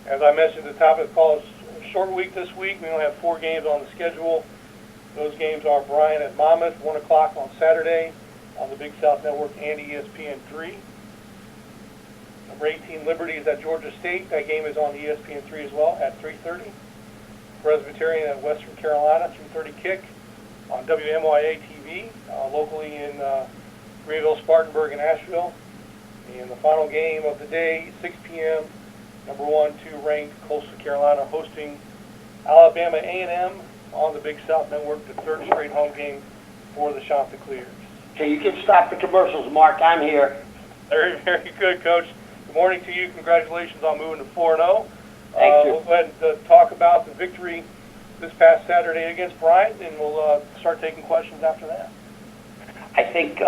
As I mentioned at the top of the call, it's a short week this week. We only have 4 games on the schedule. Those games are Bryan at Monmouth, 1 o'clock on Saturday on the Big South Network and ESPN3. Number 18, Liberty is at Georgia State. That game is on ESPN3 as well at 3:30. Presbyterian at Western Carolina, 2:30 kick on WMYA TV, locally in Greenville, Spartanburg, and Asheville. And the final game of the day, 6 p.m., number 1, 2 ranked Coastal Carolina hosting Alabama A&M on the Big South Network, the 3rd straight home game for the Chanticleers. Okay, you can stop the commercials, Mark. I'm here. Very, very good, Coach. Good morning to you. Congratulations on moving to 4-0. Thank you. We'll go ahead and talk about the victory this past Saturday against Bryan, and we'll start taking questions after that. I think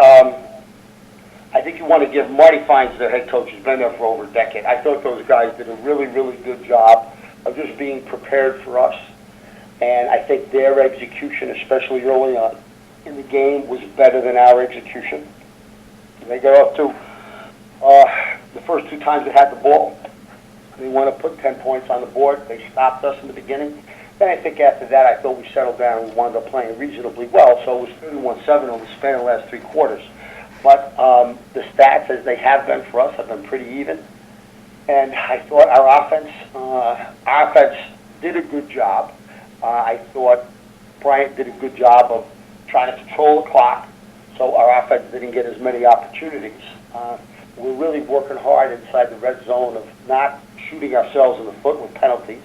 you want to give Marty Fines, their head coach, who's been there for over a decade. I thought those guys did a really, really good job of just being prepared for us. And I think their execution, especially early on in the game, was better than our execution. They got up to the first 2 times they had the ball. They want to put 10 points on the board. They stopped us in the beginning. Then I think after that, I thought we settled down and we wound up playing reasonably well. So it was 31-7 over the span of the last 3 quarters. But the stats, as they have been for us, have been pretty even. And I thought our offense did a good job. I thought Bryant did a good job of trying to control the clock, so our offense didn't get as many opportunities. We're really working hard inside the red zone of not shooting ourselves in the foot with penalties.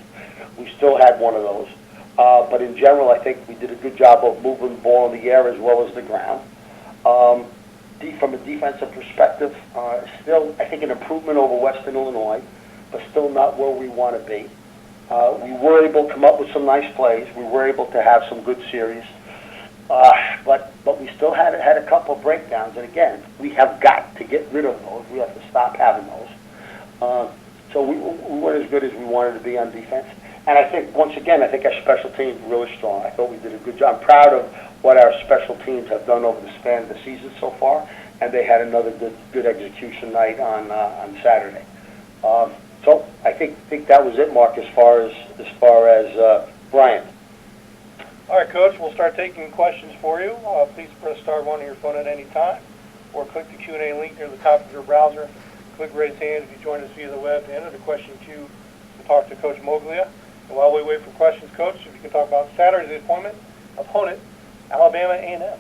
We still had one of those. But in general, I think we did a good job of moving the ball in the air as well as the ground. From a defensive perspective, still, I think, an improvement over Western Illinois, but still not where we want to be. We were able to come up with some nice plays. We were able to have some good series. But we still had a couple of breakdowns. And again, we have got to get rid of those. We have to stop having those. So we weren't as good as we wanted to be on defense. And I think, once again, I think our special teams were really strong. I thought we did a good job. I'm proud of what our special teams have done over the span of the season so far. And they had another good execution night on Saturday. So I think that was it, Mark, as far as Bryant. All right, Coach, we'll start taking questions for you. Please press star 1 on your phone at any time, or click the Q&A link near the top of your browser. Click raise hand if you join us via the web to enter the question queue to talk to Coach Moglia. And while we wait for questions, Coach, if you can talk about Saturday's opponent, Alabama A&M.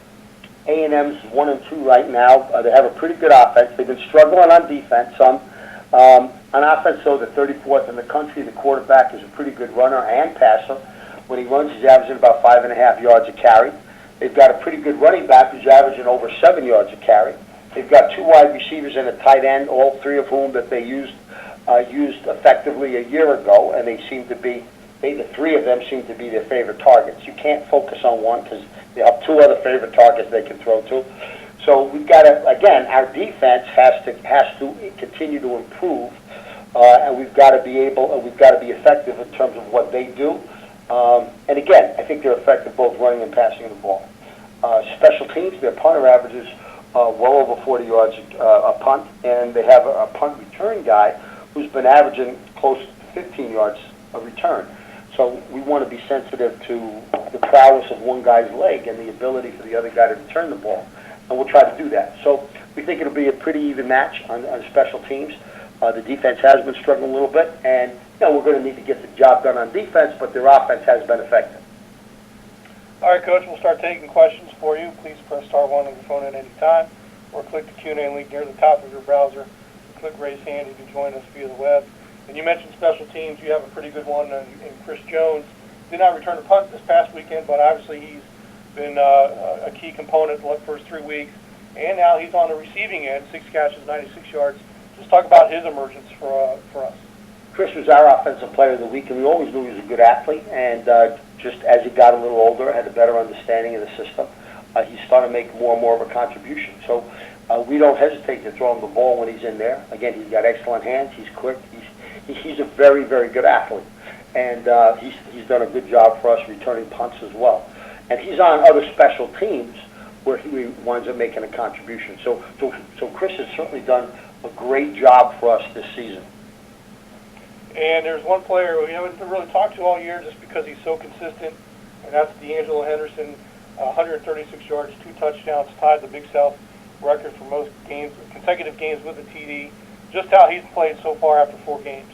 A&M's 1-2 right now. They have a pretty good offense. They've been struggling on defense some. On offense, though, they're 34th in the country. The quarterback is a pretty good runner and passer. When he runs, he's averaging about 5.5 yards a carry. They've got a pretty good running back who's averaging over 7 yards a carry. They've got 2 wide receivers and a tight end, all 3 of whom that they used effectively a year ago, and they seem to be, the 3 of them seem to be their favorite targets. You can't focus on one because they have 2 other favorite targets they can throw to. So we've got to, again, our defense has to continue to improve, and we've got to be effective in terms of what they do. And again, I think they're effective both running and passing the ball. Special teams, their punter averages well over 40 yards a punt, and they have a punt return guy who's been averaging close to 15 yards a return. So we want to be sensitive to the prowess of one guy's leg and the ability for the other guy to return the ball. And we'll try to do that. So we think it'll be a pretty even match on special teams. The defense has been struggling a little bit, and we're going to need to get the job done on defense, but their offense has been effective. All right, Coach, we'll start taking questions for you. Please press star 1 on your phone at any time, or click the Q&A link near the top of your browser. Click raise hand if you join us via the web. And you mentioned special teams. You have a pretty good one in Chris Jones. Did not return a punt this past weekend, but obviously he's been a key component the first 3 weeks. And now he's on the receiving end, 6 catches, 96 yards. Just talk about his emergence for us. Chris was our offensive player of the week, and we always knew he was a good athlete. And just as he got a little older, had a better understanding of the system, he's starting to make more and more of a contribution. So we don't hesitate to throw him the ball when he's in there. Again, he's got excellent hands. He's quick. He's a very, very good athlete. And he's done a good job for us returning punts as well. And he's on other special teams where he winds up making a contribution. So Chris has certainly done a great job for us this season. And there's one player we haven't really talked to all year just because he's so consistent, and that's D'Angelo Henderson, 136 yards, 2 touchdowns, tied the Big South record for most games, consecutive games with a TD. Just how he's played so far after 4 games.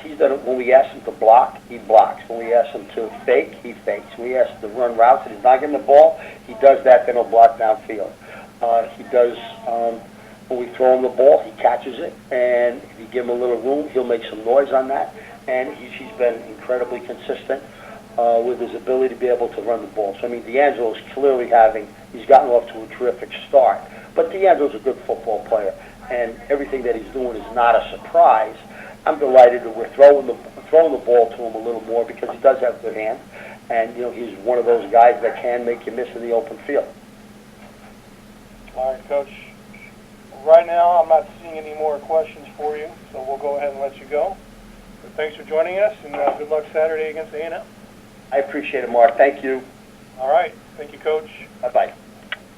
He's done it. When we ask him to block, he blocks. When we ask him to fake, he fakes. When we ask him to run routes and he's not getting the ball, he does that, then he'll block downfield. He does, when we throw him the ball, he catches it, and if you give him a little room, he'll make some noise on that, and he's been incredibly consistent with his ability to be able to run the ball. So, I mean, D'Angelo's clearly he's gotten off to a terrific start, but D'Angelo's a good football player, and everything that he's doing is not a surprise. I'm delighted that we're throwing the ball to him a little more because he does have good hands, and he's one of those guys that can make you miss in the open field. All right, Coach. Right now, I'm not seeing any more questions for you, so we'll go ahead and let you go. But thanks for joining us, and good luck Saturday against A&M. I appreciate it, Mark. Thank you. All right. Thank you, Coach. Bye-bye.